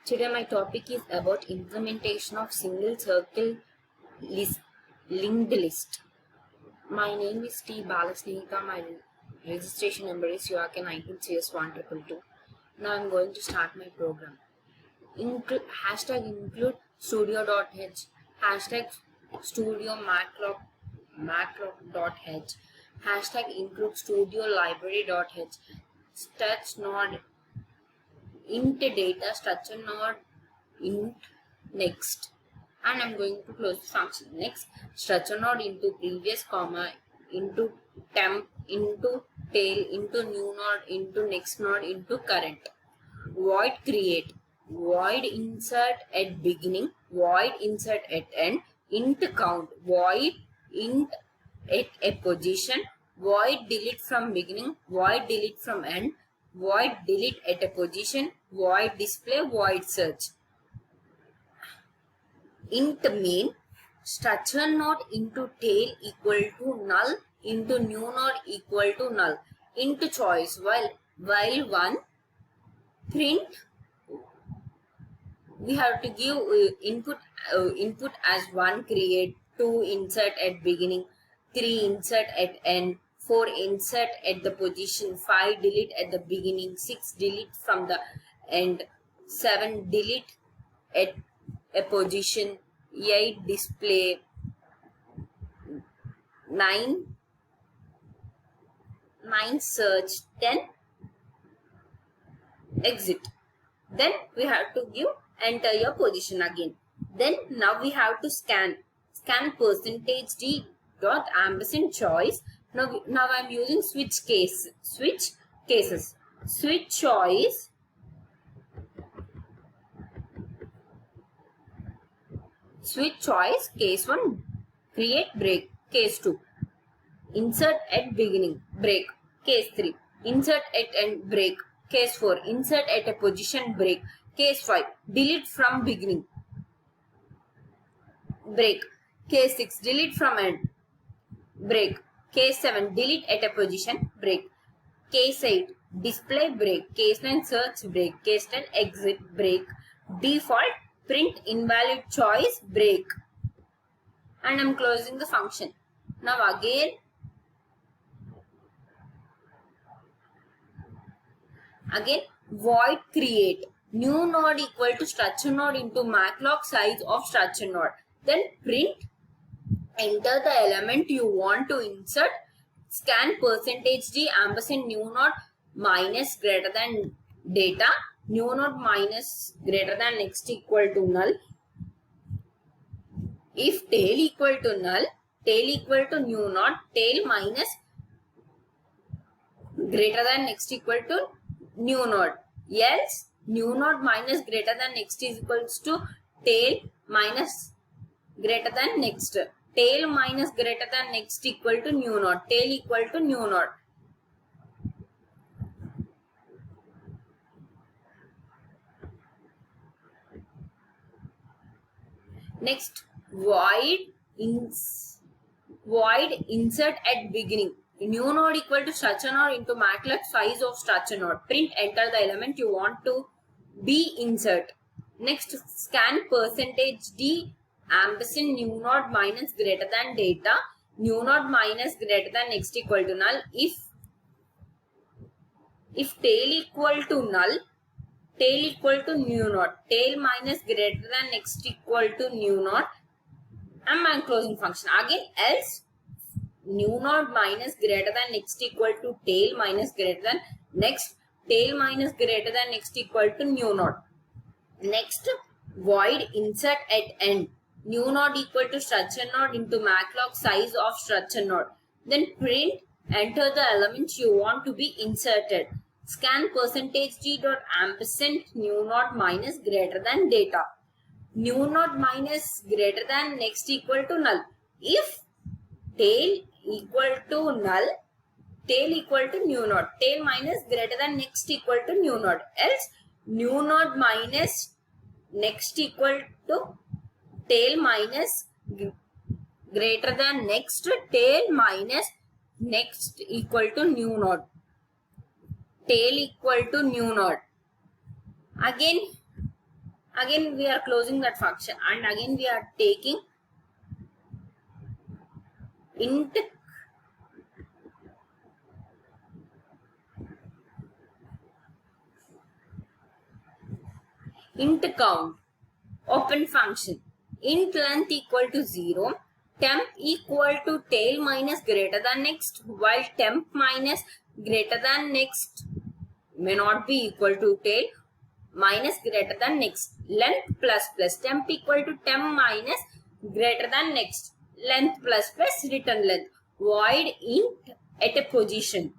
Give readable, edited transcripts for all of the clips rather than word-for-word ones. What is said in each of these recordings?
Today my topic is about implementation of single circle linked list. My name is T. Balasnehita. My registration number is URK19CS1222. Now I am going to start my program. Hashtag include studio.h, hashtag studio macro.h, hashtag include studio library.h, stats node int data structure node int next, and I'm going to close the function. Next, structure node into previous comma into temp into tail into new node into next node into current. Void create, void insert at beginning, void insert at end, int count, void int at a position, void delete from beginning, void delete from end, void delete at a position, void display, void search. Int main, structure node into tail equal to null into new node equal to null. Int choice, while one, print, we have to give input as 1 create, 2 insert at beginning, 3 insert at end, 4 insert at the position, 5 delete at the beginning, 6 delete from the end, 7 delete at a position, 8 display, 9 search, 10 exit. Then we have to give enter your position again. Then now we have to scan percentage d dot ampersand choice. Now I'm using switch cases. Switch choice case 1 create break, case 2 insert at beginning break, case 3 insert at end break, case 4 insert at a position break, case 5 delete from beginning break, case 6 delete from end break, case 7 delete at a position break, case 8 display break, case 9 search break, case 10 exit break, default print invalid choice break, and I'm closing the function. Now again void create, new node equal to structure node into maclog size of structure node. Then print, enter the element you want to insert, scan percentage d ampersand new node minus greater than data, new node minus greater than next equal to null. If tail equal to null, tail equal to new node, tail minus greater than next equal to new node. Else new node minus greater than next is equals to tail minus greater than next. Tail minus greater than next equal to new node. Tail equal to new node. Next, void insert at beginning. New node equal to structure node into maclog size of structure node. Print, enter the element you want to be insert. Next, scan percentage d ampersand new node minus greater than data, new node minus greater than next equal to null. If tail equal to null, tail equal to new node, tail minus greater than next equal to new node, and my closing function. Again, else new node minus greater than next equal to tail minus greater than next, tail minus greater than next equal to new node. Next, void insert at end, new node equal to structure node into maclog size of structure node. Then print, enter the elements you want to be inserted. Scan percentage d dot ampersand new node minus greater than data, new node minus greater than next equal to null. If tail equal to null, tail equal to new node, tail minus greater than next equal to new node. Else new node minus next equal to tail minus greater than next, tail minus next equal to new node, tail equal to new node. Again Again we are closing that function and again we are taking int count, open function, int length equal to 0, temp equal to tail minus greater than next, while temp minus greater than next may not be equal to tail minus greater than next, length plus temp equal to temp minus greater than next, length plus return length, void int at a position,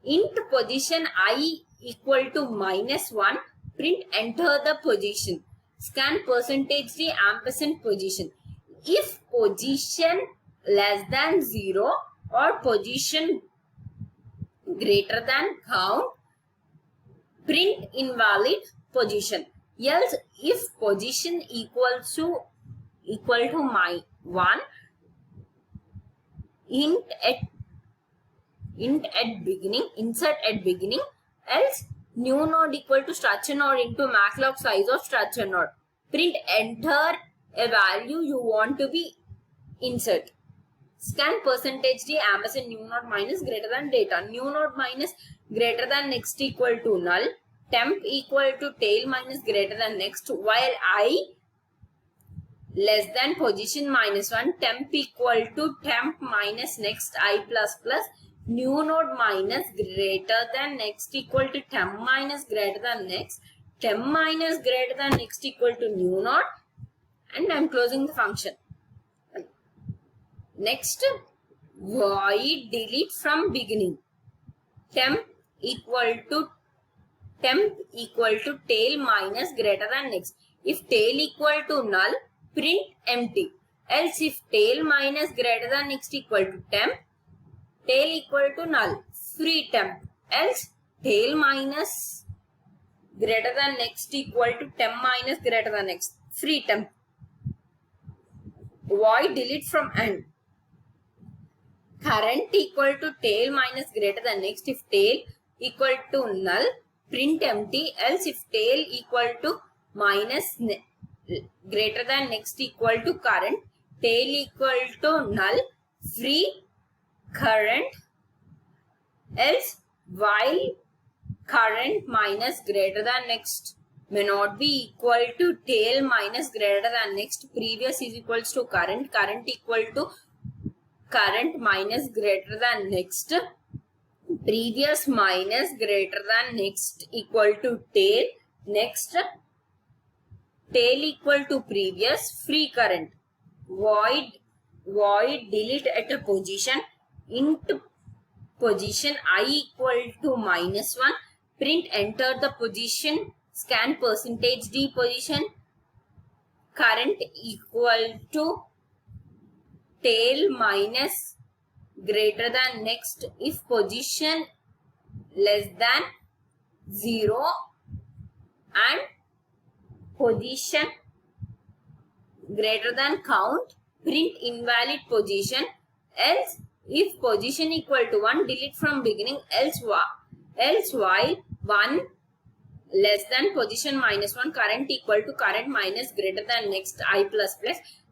int position I equal to -1, print enter the position, scan percentage the ampersand position. If position less than 0 or position greater than count, print invalid position. Else if position equal to -1, insert at beginning, else new node equal to structure node into maclog size of structure node. Print enter a value you want to be insert. Scan percentage d ampersand new node minus greater than data. New node minus greater than next equal to null. Temp equal to tail minus greater than next, while I less than position -1, temp equal to temp minus next I plus new node minus greater than next equal to temp minus greater than next, temp minus greater than next equal to new node, and I am closing the function. Next, void delete from beginning, temp equal to tail minus greater than next. If tail equal to null, print empty. Else if tail minus greater than next equal to temp, tail equal to null, free temp. Else tail minus greater than next equal to temp minus greater than next, free temp. Void delete from end. Current equal to tail minus greater than next. If tail equal to null, print empty. Else if tail equal to minus greater than next equal to current, tail equal to null, free current. Else while current minus greater than next may not be equal to tail minus greater than next, previous is equals to current equal to current minus greater than next, previous minus greater than next equal to tail, next tail equal to previous, free current. Void delete at a position, int position I equal to -1, print enter the position, scan percentage d position, current equal to tail minus greater than next, if position less than 0 and position greater than count, print invalid position. Else if position equal to 1, delete from beginning. Else while 1 less than position -1, current equal to current minus greater than next I plus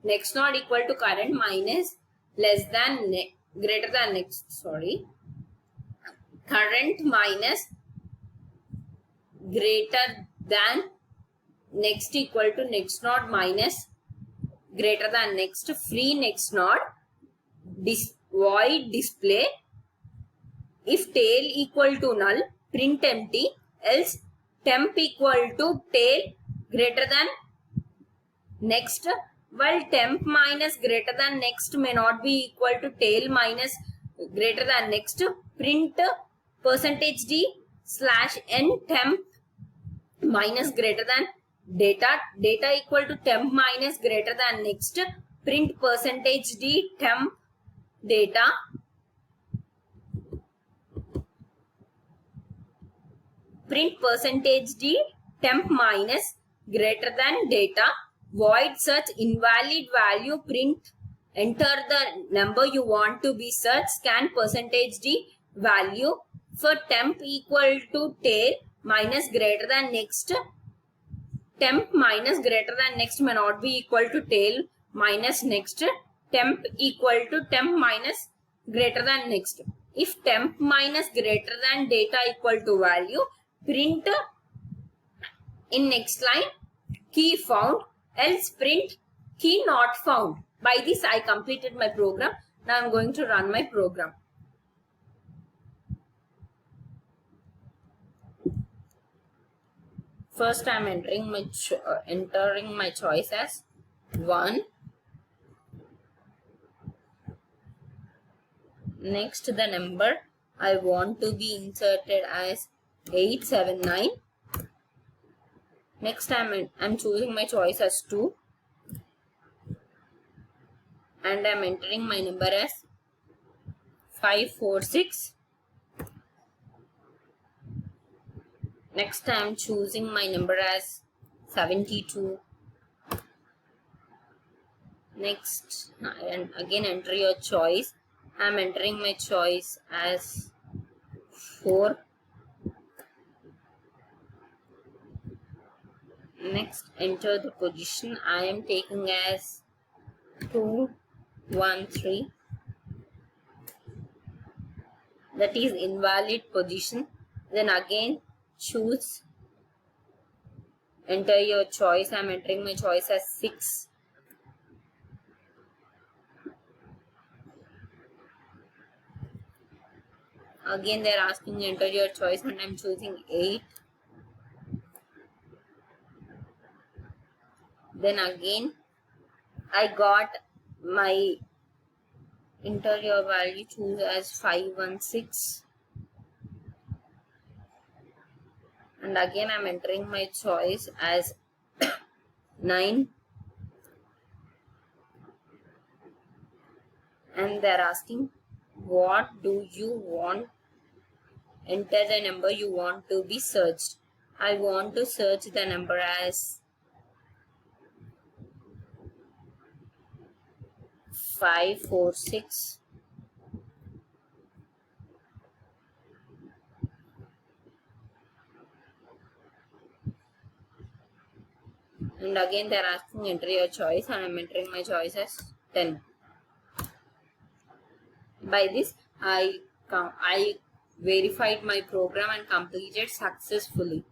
next node equal to current minus less than greater than next, current minus greater than next equal to next node minus greater than next, free next node, void display. If tail equal to null, print empty. Else temp equal to tail greater than next, while temp minus greater than next may not be equal to tail minus greater than next, print percentage d /n temp minus greater than data equal to temp minus greater than next, print percentage d temp data, print percentage d temp minus greater than data, void search invalid value, print enter the number you want to be searched, scan percentage d value for temp equal to tail minus greater than next, temp minus greater than next may not be equal to tail minus next. Temp equal to temp minus greater than next. If temp minus greater than data equal to value, print in next line key found, else print key not found. By this I completed my program. Now I am going to run my program. First I am entering my choice as 1. Next the number I want to be inserted as 879. Next I'm choosing my choice as 2. And I'm entering my number as 546. Next I'm choosing my number as 72. Next, and again enter your choice. I'm entering my choice as 4. Next, enter the position I am taking as 2, 1, 3. That is invalid position. Then again choose, enter your choice. I'm entering my choice as 6. Again they are asking enter your choice and I'm choosing 8. Then again I got my enter your value, choose as 516. And again I'm entering my choice as 9. And they're asking what do you want, enter the number you want to be searched. I want to search the number as 546. And again they are asking enter your choice and I'm entering my choice as 10. By this I verified my program and completed successfully.